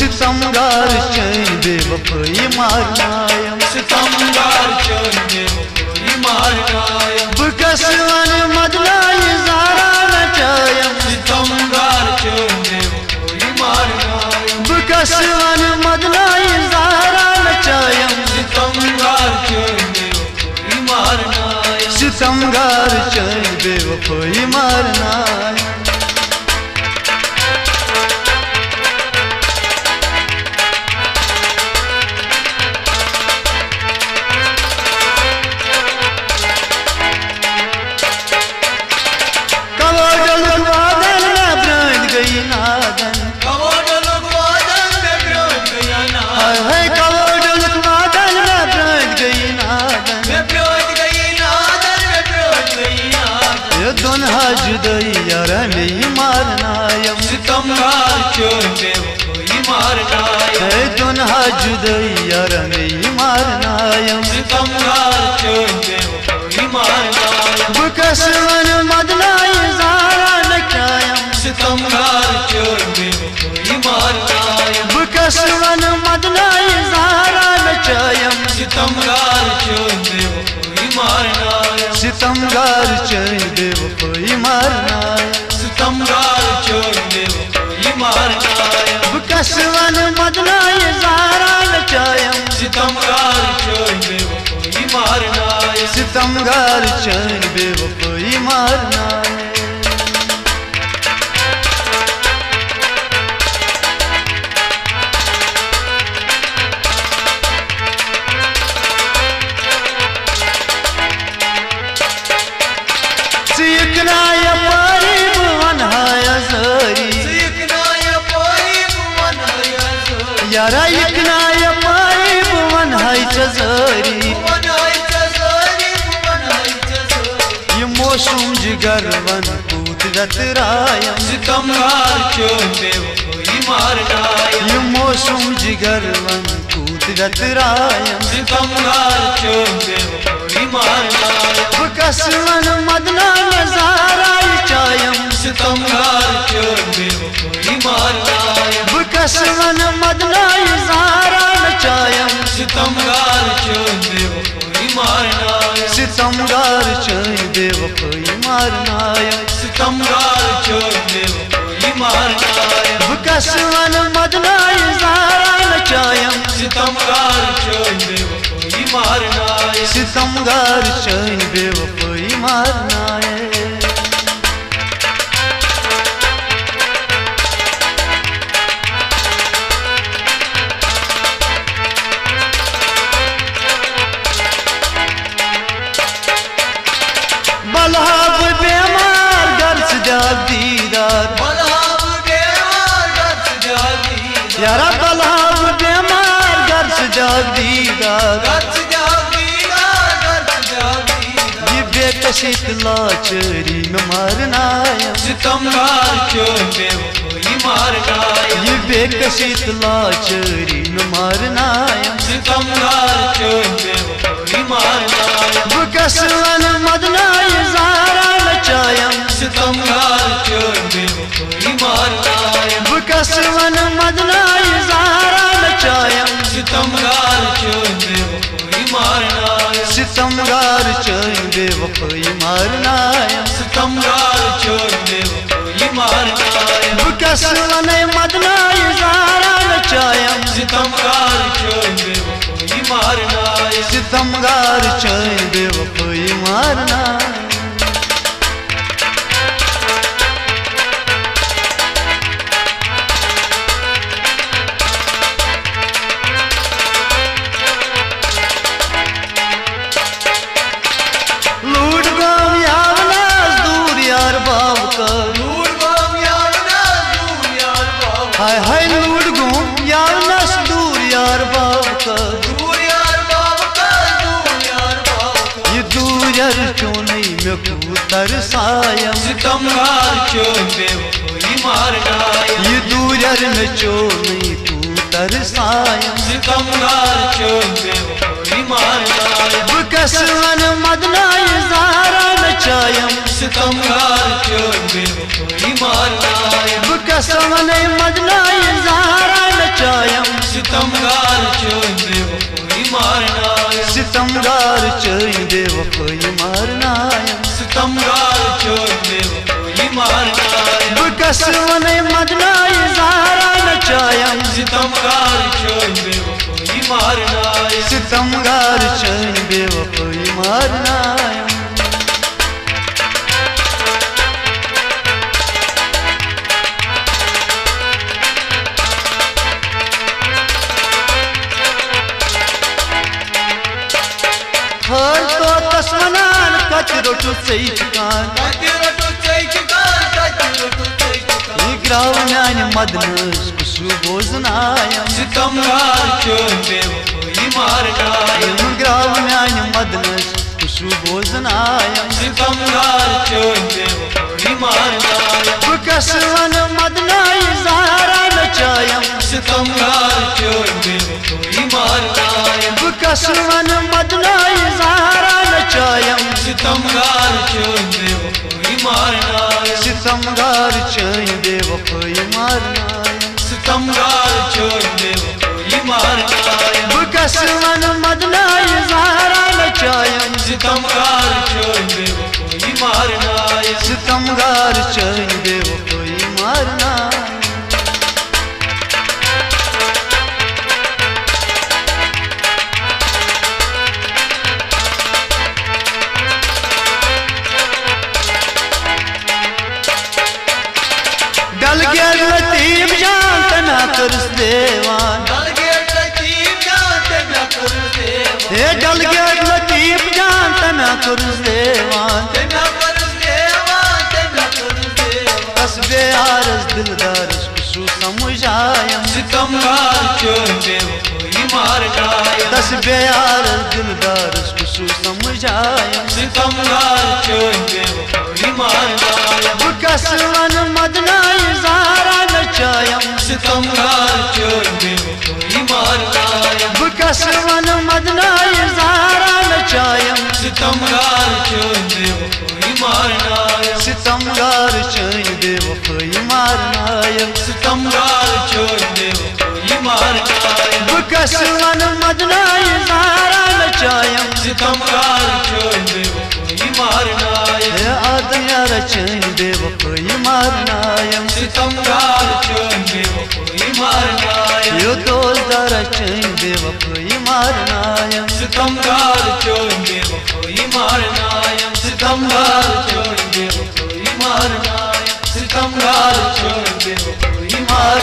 सितमगार चैन बेवफाई मारनायम सितमगार चैन बेवफाई मारनायम बकसवन मदनाई ज़ारा नचायम सितमगार चैन बेवफाई मारनायम बकसवन मदनाई ज़ारा नचायम सितमगार चैन बेवफाई मारनायम सितमगार चैन बेवफाई मारनायम जुदैया में मारनायम सितमगार चैन बेवफाई मारनायम दुन्हा जुदैया में मारनायम सितमगार चैन बेवफाई मारनायम बकसवन मदनाई ज़ारा नचायम सितमगार चैन बेवफाई मारनायम बकसवन मदनाई ज़ारा नचायम सितमगार चैन बेवफाई मारनायम सितमगार चैन बेवफाई मारनायम सितमगार चैन बेवफाई मारनायम बकसवन मदनाई ज़ारा नचायम सितमगार चैन बेवफाई मारनायम सितमगार चैन बेवफाई मारनायम यारा इकना या पाई बुवन हाई चजरी ये मौसम जिगर वन कुदरत रायम सितमगार चैन बेवफाई मारनायम ये मौसम जिगर वन कुदरत रायम सितमगार चैन बेवफाई मारनायम बकसवन मदना नज़ारा चायम सितमगार चैन बेवफाई मारनायम बकसवन मदना ज़ारा नचायम सितमगार चैन बेवफाई मारनायम सितमगार चैन बेवफाई मारनायम सितमगार चैन बेवफाई मारनायम बकसवन मदना ज़ारा नचायम सितमगार चैन बेवफाई मारनायम सितमगार चैन बेवफाई मारनायम बलहाब बेमार गर्स जाग दीदार बलहाब बेमार गर्स जाग दीदार यारा बलहाब बेमार गर्स जाग दीदार गर्स जाग दीदार गर्स जाग दीदार ये बेकशित लाचरी में मारनायम सितमगार चैन बेवफाई मारनायम ये बेकशित लाचरी में मारनायम सितमगार चैन बेवफाई मारनायम बकसवन मदनाई ज़ारा नचायम सितमगार चैन बेवफाई मारनायम बकसवन मदनाई ज़ारा नचायम सितमगार चैन बेवफाई मारनायम सितमगार चैन बेवफाई मारनायम सितमगार चैन बेवफाई मारनायम बकसवन मदनाई ज़ारा नचायम सितमगार चैन बेवफाई मारनायम सितमगार चैन बेवफाई मारनायम लूट गाँव यावनास दूर यार बाब का दूर गाँव यावनास दूर यार बाब हाय हाय लूट गाँव यावनास दूर यार बाब का दूर यार बाब का दूर यार बाब ये दूर यार चोनी में कूतर सायम सितमगार चैन बेवफाई मारनायम ये दूर यार में चोनी कूतर सायम सितमगार चैन बेवफाई मारनायम बकसवन मदनाई ज़ारा नचायम सितमगार चैन बेवफाई मारनायम बकसवन मदनाई ज़ारा नचायम वन मदनाई ज़ारा नचायम सितमगार चोन बेवफाई मारनायम सितमगार चन बेवफाई मारनायम हर तो तस्मनान कच रोटु सैकान कतिरटु चैकान कतिरटु चैकान ग्राव म्यान मदनस कुसु बोजनायम सितमगार चोन बेवफाई मारनायम ग्राव म्यान मदनस कुसु बोजनायम सितमगार चोन बेवफाई मारनायम वन मदनाई ज़ारा नचायम सितमगार चोन बेवफाई मारनायम वन मदनाई ज़ारा नचायम सितमगार चोन बेवफाई मारनायम सितमगार चन बेवफाई मारनायम सितमगार चोन बेवफाई मारनायम वन मदनाई ज़ारा नचायम सितमगार चोन बेवफाई मारनायम सितमगार चन बेवफाई मारनायम डल गया लतीफ जान तना करस देवान डलगेट लतीफ जान तेना कर देवा हे डल गया लतीफ जान तना करस देवान तेना कर देवा तेना कर देवा कसबे आरस दिलदारस कुसु समझायम सितमगार चोन बेवफाई मारनायम कसबे आरस दिलदारस कुसु समझायम सितमगार चोन बेवफाई मारनायम वन मदनाई ज़ारा नचायम सितमगार चोन बेवफाई मारनायम वन मदनाई ज़ारा नचायम सितमगार चोन बेवफाई मारनायम सितमगार चन बेवफाई मारनायम सितमगार चोन बेवफाई मारनायम वन मदनाई ज़ारा नचायम सितमगार चोन बेवफाई मारनायम हे आदयार चन बेवफाई मारनायम सितमगार चोन बेवफाई मारनायम यो दोस्तार चन बेवफाई मारनायम सितमगार चोन बेवफाई मारनायम सितमगार चोन बेवफाई मारनायम सितमगार चोन बेवफाई मारनायम